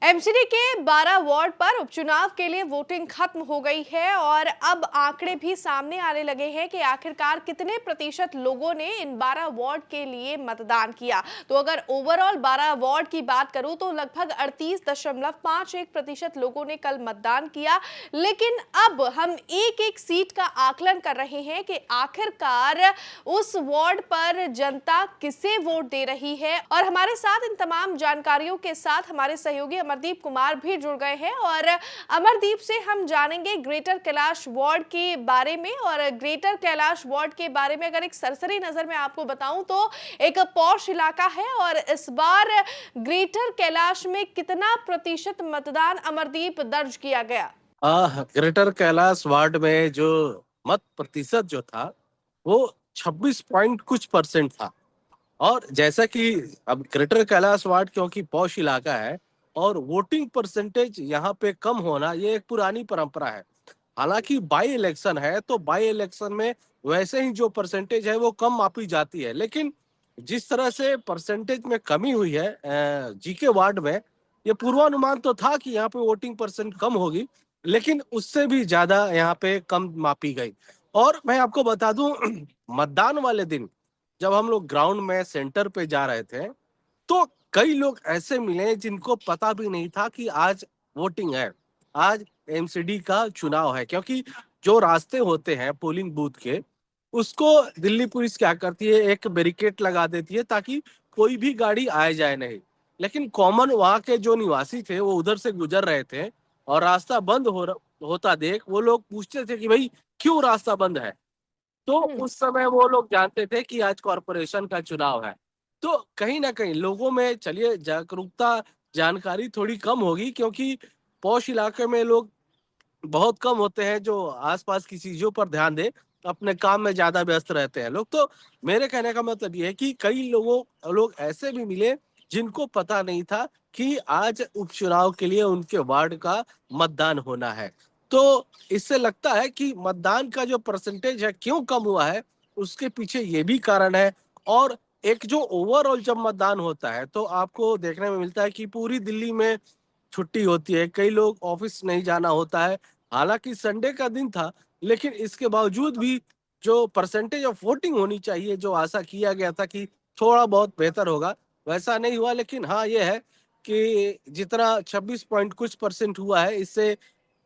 MCD के 12 ward पर उपचुनाव के लिए वोटिंग खत्म हो गई है और अब आंकड़े भी सामने आने लगे हैं कि आखिरकार कितने प्रतिशत लोगों ने इन 12 वार्ड के लिए मतदान किया। तो अगर ओवरऑल 12 वार्ड की बात करूं तो लगभग 38.51% लोगों ने कल मतदान किया। लेकिन अब हम एक एक सीट का आकलन कर रहे हैं कि आखिरकार उस वार्ड पर जनता किसे वोट दे रही है। और हमारे साथ इन तमाम जानकारियों के साथ हमारे सहयोगी अमरदीप कुमार भी जुड़ गए हैं और अमरदीप से हम जानेंगे ग्रेटर कैलाश वार्ड के बारे में। और ग्रेटर कैलाश वार्ड के बारे में अगर एक सरसरी नजर में आपको बताऊं तो एक पॉश इलाका है और इस बार ग्रेटर कैलाश में कितना प्रतिशत मतदान अमरदीप दर्ज किया गया? ग्रेटर कैलाश वार्ड में जो मत प्रतिशत जो था वो 26 पॉइंट कुछ परसेंट था। और जैसा कि अब ग्रेटर कैलाश वार्ड क्योंकि पॉश इलाका है और वोटिंग परसेंटेज यहाँ पे कम होना ये एक पुरानी परंपरा है। हालांकि बाई इलेक्शन है तो बाई इलेक्शन में वैसे ही जो परसेंटेज है वो कम मापी जाती है, लेकिन जिस तरह से परसेंटेज में कमी हुई है जीके वार्ड में, ये पूर्वानुमान तो था कि यहाँ पे वोटिंग परसेंट कम होगी, लेकिन उससे भी ज्यादा यहाँ पे कम मापी गई। और मैं आपको बता दूं मतदान वाले दिन जब हम लोग ग्राउंड में सेंटर पे जा रहे थे तो कई लोग ऐसे मिले जिनको पता भी नहीं था कि आज वोटिंग है, आज एमसीडी का चुनाव है। क्योंकि जो रास्ते होते हैं पोलिंग बूथ के उसको दिल्ली पुलिस क्या करती है, एक बैरिकेड लगा देती है ताकि कोई भी गाड़ी आए जाए नहीं। लेकिन कॉमन वहाँ के जो निवासी थे वो उधर से गुजर रहे थे और रास्ता बंद होता देख वो लोग पूछते थे कि भाई क्यों रास्ता बंद है। तो उस समय वो लोग जानते थे कि आज कॉरपोरेशन का चुनाव है। तो कहीं ना कहीं लोगों में चलिए जागरूकता जानकारी थोड़ी कम होगी, क्योंकि पौष इलाके में लोग बहुत कम होते हैं जो आसपास की चीजों पर ध्यान दे, अपने काम में ज्यादा व्यस्त रहते हैं लोग। तो मेरे कहने का मतलब ये है कि कई लोग ऐसे भी मिले जिनको पता नहीं था कि आज उपचुनाव के लिए उनके वार्ड का मतदान होना है। तो इससे लगता है कि मतदान का जो परसेंटेज है क्यों कम हुआ है, उसके पीछे ये भी कारण है। और एक जो ओवरऑल जब मतदान होता है तो आपको देखने में मिलता है कि पूरी दिल्ली में छुट्टी होती है, कई लोग ऑफिस नहीं जाना होता है। हालांकि संडे का दिन था, लेकिन इसके बावजूद भी जो परसेंटेज ऑफ वोटिंग होनी चाहिए, जो आशा किया गया था कि थोड़ा बहुत बेहतर होगा, वैसा नहीं हुआ। लेकिन हाँ ये है कि जितना 26 पॉइंट कुछ परसेंट हुआ है, इससे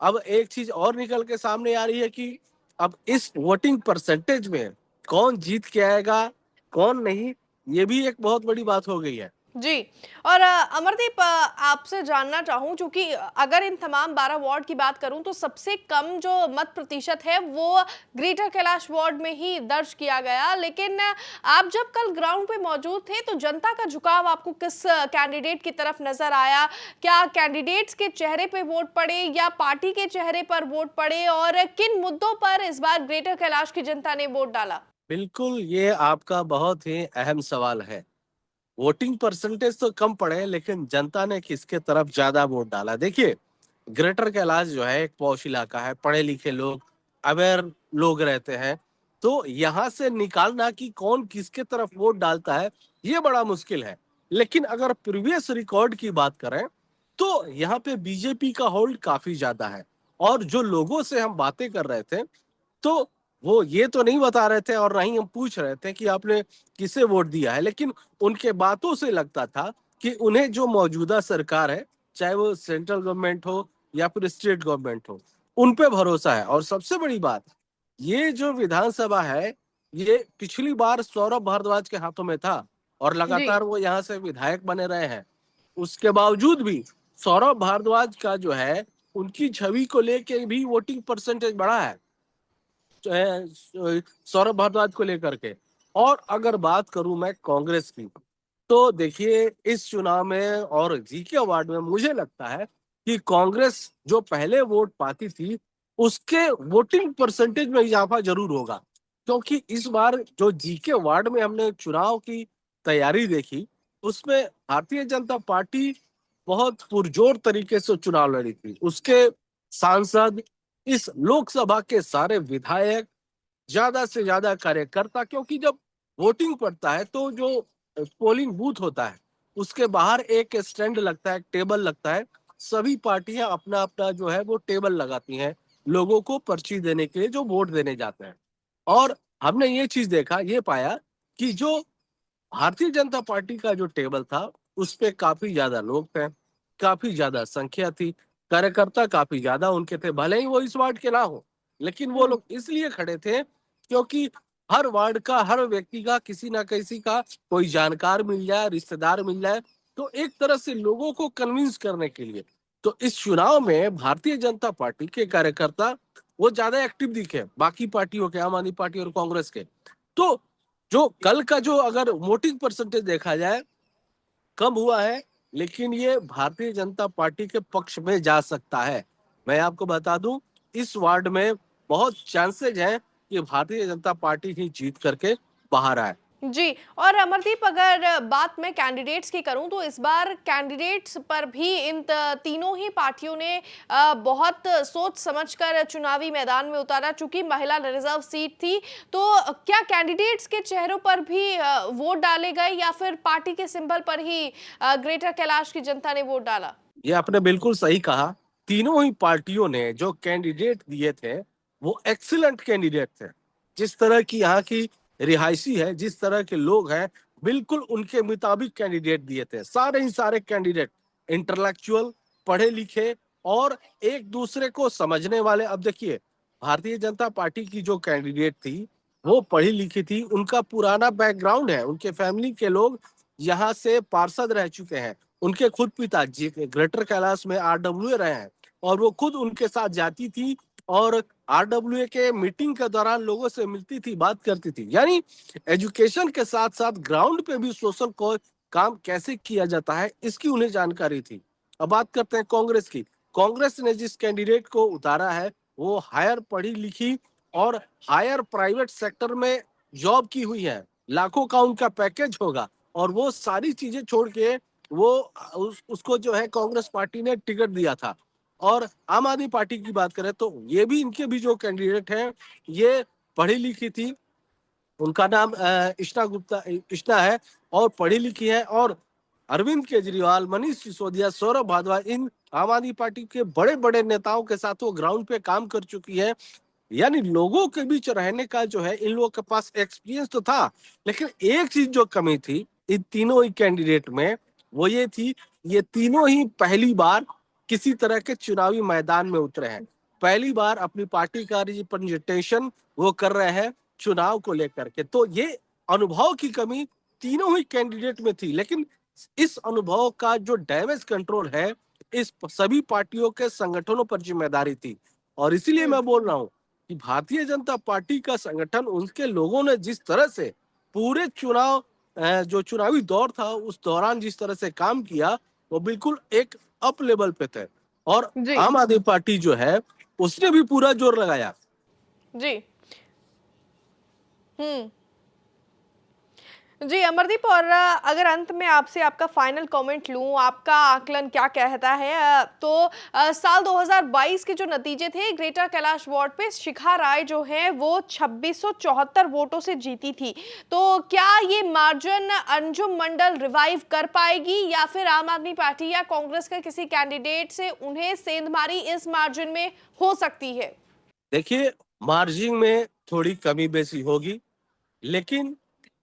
अब एक चीज और निकल के सामने आ रही है कि अब इस वोटिंग परसेंटेज में कौन जीत के आएगा कौन नहीं, ये भी एक बहुत बड़ी बात हो गई है। जी। और अमरदीप, आपसे जानना चाहूँ, चूँकि अगर इन तमाम 12 वार्ड की बात करूँ तो सबसे कम जो मत प्रतिशत है वो ग्रेटर कैलाश वार्ड में ही दर्ज किया गया। लेकिन आप जब कल ग्राउंड पे मौजूद थे तो जनता का झुकाव आपको किस कैंडिडेट की तरफ नजर आया? क्या कैंडिडेट्स के चेहरे पे वोट पड़े या पार्टी के चेहरे पर वोट पड़े, और किन मुद्दों पर इस बार ग्रेटर कैलाश की जनता ने वोट डाला? बिल्कुल, ये आपका बहुत ही अहम सवाल है। वोटिंग परसेंटेज तो कम पड़े, लेकिन जनता ने किसके तरफ ज्यादा वोट डाला। देखिए, ग्रेटर कैलाश जो है एक पॉश इलाका है, पढ़े लिखे लोग, अवेयर लोग रहते हैं। तो यहाँ से निकालना कि कौन किसके तरफ वोट डालता है ये बड़ा मुश्किल है। लेकिन अगर प्रीवियस रिकॉर्ड की बात करें तो यहाँ पे बीजेपी का होल्ड काफी ज्यादा है। और जो लोगों से हम बातें कर रहे थे तो वो ये तो नहीं बता रहे थे और ना ही हम पूछ रहे थे कि आपने किसे वोट दिया है, लेकिन उनके बातों से लगता था कि उन्हें जो मौजूदा सरकार है, चाहे वो सेंट्रल गवर्नमेंट हो या फिर स्टेट गवर्नमेंट हो, उन पे भरोसा है। और सबसे बड़ी बात, ये जो विधानसभा है ये पिछली बार सौरभ भारद्वाज के हाथों में था और जी। लगातार वो यहाँ से विधायक बने रहे हैं। उसके बावजूद भी सौरभ भारद्वाज का जो है उनकी छवि को लेके भी वोटिंग परसेंटेज बढ़ा है सौरभ भारद्वाज को लेकर के। और अगर बात करूं मैं कांग्रेस की, तो देखिए इस चुनाव में और जीके वार्ड में मुझे लगता है कि कांग्रेस जो पहले वोट पाती थी उसके वोटिंग परसेंटेज में इजाफा जरूर होगा। क्योंकि इस बार जो जीके वार्ड में हमने चुनाव की तैयारी देखी उसमें भारतीय जनता पार्टी बहुत पुरजोर तरीके से चुनाव लड़ी थी। उसके सांसद, इस लोकसभा के सारे विधायक, ज्यादा से ज्यादा कार्यकर्ता, क्योंकि जब वोटिंग पड़ता है तो जो पोलिंग बूथ होता है उसके बाहर एक स्टैंड लगता है, टेबल लगता है, सभी पार्टियां अपना अपना जो है वो टेबल लगाती हैं लोगों को पर्ची देने के लिए जो वोट देने जाते हैं। और हमने ये चीज देखा, ये पाया कि जो भारतीय जनता पार्टी का जो टेबल था उस पे काफी ज्यादा लोग थे, काफी ज्यादा संख्या थी, कार्यकर्ता काफी ज्यादा उनके थे, भले ही वो इस वार्ड के ना हो, लेकिन वो हम्म। लोग इसलिए खड़े थे क्योंकि हर वार्ड का, हर व्यक्ति का, किसी ना किसी का कोई जानकार मिल जाए, रिश्तेदार मिल जाए, तो एक तरह से लोगों को कन्विंस करने के लिए। तो इस चुनाव में भारतीय जनता पार्टी के कार्यकर्ता वो ज्यादा एक्टिव दिखे बाकी पार्टियों के, आम आदमी पार्टी और कांग्रेस के। तो जो कल का जो अगर वोटिंग परसेंटेज देखा जाए कम हुआ है, लेकिन ये भारतीय जनता पार्टी के पक्ष में जा सकता है। मैं आपको बता दूं, इस वार्ड में बहुत चांसेज हैं कि भारतीय जनता पार्टी ही जीत करके बाहर आए। जी। और अमरदीप, अगर बात मैं कैंडिडेट्स की करूं तो इस बार कैंडिडेट्स पर भी इन तीनों ही पार्टियों ने बहुत सोच समझकर चुनावी मैदान में उतारा। चूंकि महिला रिजर्व सीट थी, तो क्या कैंडिडेट्स के चेहरों पर भी वोट डाले गए या फिर पार्टी के सिंबल पर ही ग्रेटर कैलाश की जनता ने वोट डाला? ये आपने बिल्कुल सही कहा। तीनों ही पार्टियों ने जो कैंडिडेट दिए थे वो एक्सीलेंट कैंडिडेट थे। जिस तरह की यहाँ की रिहायशी है, जिस तरह के लोग हैं, बिल्कुल उनके मुताबिक कैंडिडेट दिए थे। सारे ही सारे कैंडिडेट इंटेलेक्चुअल, पढ़े लिखे और एक दूसरे को समझने वाले। अब देखिए, भारतीय जनता पार्टी की जो कैंडिडेट थी वो पढ़ी लिखी थी, उनका पुराना बैकग्राउंड है, उनके फैमिली के लोग यहाँ से पार्षद रह चुके हैं, उनके खुद पिताजी ग्रेटर कैलाश में आरडब्ल्यूए रहे हैं और वो खुद उनके साथ जाती थी और आरडब्ल्यूए के मीटिंग के दौरान लोगों से मिलती थी, बात करती थी। यानी एजुकेशन के साथ साथ ग्राउंड पे भी सोशल को काम कैसे किया जाता है इसकी उन्हें जानकारी थी। अब बात करते हैं कांग्रेस की। कांग्रेस ने जिस कैंडिडेट को उतारा है वो हायर पढ़ी लिखी और हायर प्राइवेट सेक्टर में जॉब की हुई है, लाखों का उनका पैकेज होगा, और वो सारी चीजें छोड़ के वो उसको जो है कांग्रेस पार्टी ने टिकट दिया था। और आम आदमी पार्टी की बात करें तो ये भी, इनके भी जो कैंडिडेट हैं ये पढ़ी लिखी थी। उनका नाम इष्टा गुप्ता, इष्टा है, और पढ़ी लिखी है। और अरविंद केजरीवाल, मनीष सिसोदिया, सौरभ भारद्वाज, इन आम आदमी पार्टी के बड़े बड़े नेताओं के साथ वो ग्राउंड पे काम कर चुकी है। यानी लोगों के बीच रहने का जो है इन लोगों के पास एक्सपीरियंस तो था, लेकिन एक चीज जो कमी थी इन तीनों ही कैंडिडेट में वो ये थी, ये तीनों ही पहली बार किसी तरह के चुनावी मैदान में उतरे हैं, पहली बार अपनी पार्टी का रिप्रेजेंटेशन वो कर रहे हैं चुनाव को लेकर के। तो ये अनुभव की कमी तीनों ही कैंडिडेट में थी, लेकिन इस अनुभव का जो डैमेज कंट्रोल है इस सभी पार्टियों के संगठनों पर जिम्मेदारी थी। और इसीलिए मैं बोल रहा हूं कि भारतीय जनता पार्टी का संगठन, उनके लोगों ने जिस तरह से पूरे चुनाव जो चुनावी दौर था उस दौरान जिस तरह से काम किया वो बिल्कुल एक अप लेवल पे थे। और जी। आम आदमी पार्टी जो है उसने भी पूरा जोर लगाया। जी। हम्म। जी अमरदीप, और अगर अंत में आपसे आपका फाइनल कमेंट लूं, आपका आकलन क्या कहता है? तो साल 2022 के जो नतीजे थे, ग्रेटर कैलाश वार्ड पे शिखा राय जो है वो 2674 वोटों से जीती थी। तो क्या ये मार्जिन अंजुम मंडल रिवाइव कर पाएगी या फिर आम आदमी पार्टी या कांग्रेस के किसी कैंडिडेट से उन्हें सेंधमारी इस मार्जिन में हो सकती है? देखिए, मार्जिन में थोड़ी कमी बेसी होगी, लेकिन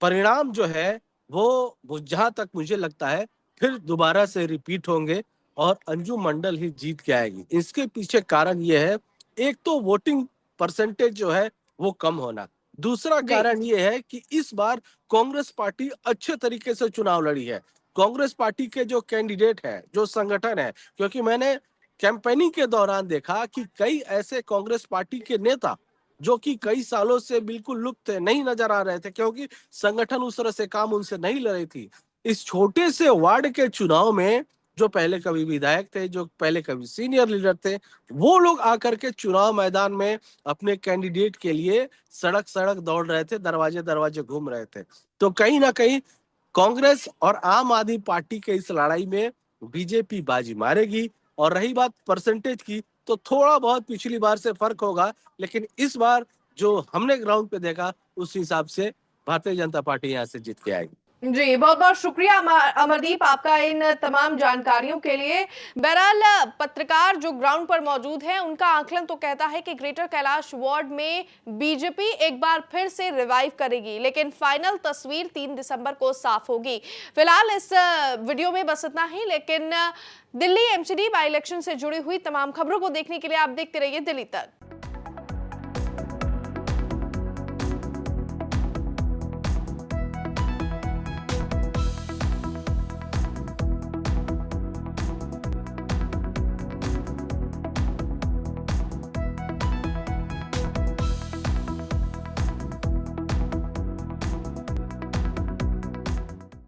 परिणाम जो है वो जहां तक मुझे लगता है फिर दोबारा से रिपीट होंगे और अंजुम मंडल ही जीत के आएगी। इसके पीछे कारण ये है, एक तो वोटिंग परसेंटेज जो है वो कम होना, दूसरा जी। कारण ये है कि इस बार कांग्रेस पार्टी अच्छे तरीके से चुनाव लड़ी है। कांग्रेस पार्टी के जो कैंडिडेट है, जो संगठन है, क्योंकि मैंने कैंपेनिंग के दौरान देखा कि कई ऐसे कांग्रेस पार्टी के नेता जो कि कई सालों से बिल्कुल लुप्त नहीं नजर आ रहे थे क्योंकि संगठन उस तरह से काम उनसे नहीं लड़ रही थी, इस छोटे से वार्ड के चुनाव में जो पहले कभी विधायक थे, जो पहले कभी सीनियर लीडर थे, वो लोग आकर के चुनाव मैदान में अपने कैंडिडेट के लिए सड़क सड़क दौड़ रहे थे, दरवाजे दरवाजे घूम रहे थे। तो कहीं ना कहीं कांग्रेस और आम आदमी पार्टी के इस लड़ाई में बीजेपी बाजी मारेगी। और रही बात परसेंटेज की, तो थोड़ा बहुत पिछली बार से फर्क होगा, लेकिन इस बार जो हमने ग्राउंड पे देखा उस हिसाब से भारतीय जनता पार्टी यहाँ से जीत के आएगी। जी, बहुत-बहुत शुक्रिया अमरदीप आपका इन तमाम जानकारियों के लिए। बहरहाल पत्रकार जो ग्राउंड पर मौजूद हैं, उनका आकलन तो कहता है कि ग्रेटर कैलाश वार्ड में बीजेपी एक बार फिर से रिवाइव करेगी, लेकिन फाइनल तस्वीर 3 दिसंबर को साफ होगी। फिलहाल इस वीडियो में बस इतना ही, लेकिन दिल्ली एमसीडी बाई इलेक्शन से जुड़ी हुई तमाम खबरों को देखने के लिए आप देखते रहिए दिल्ली तक।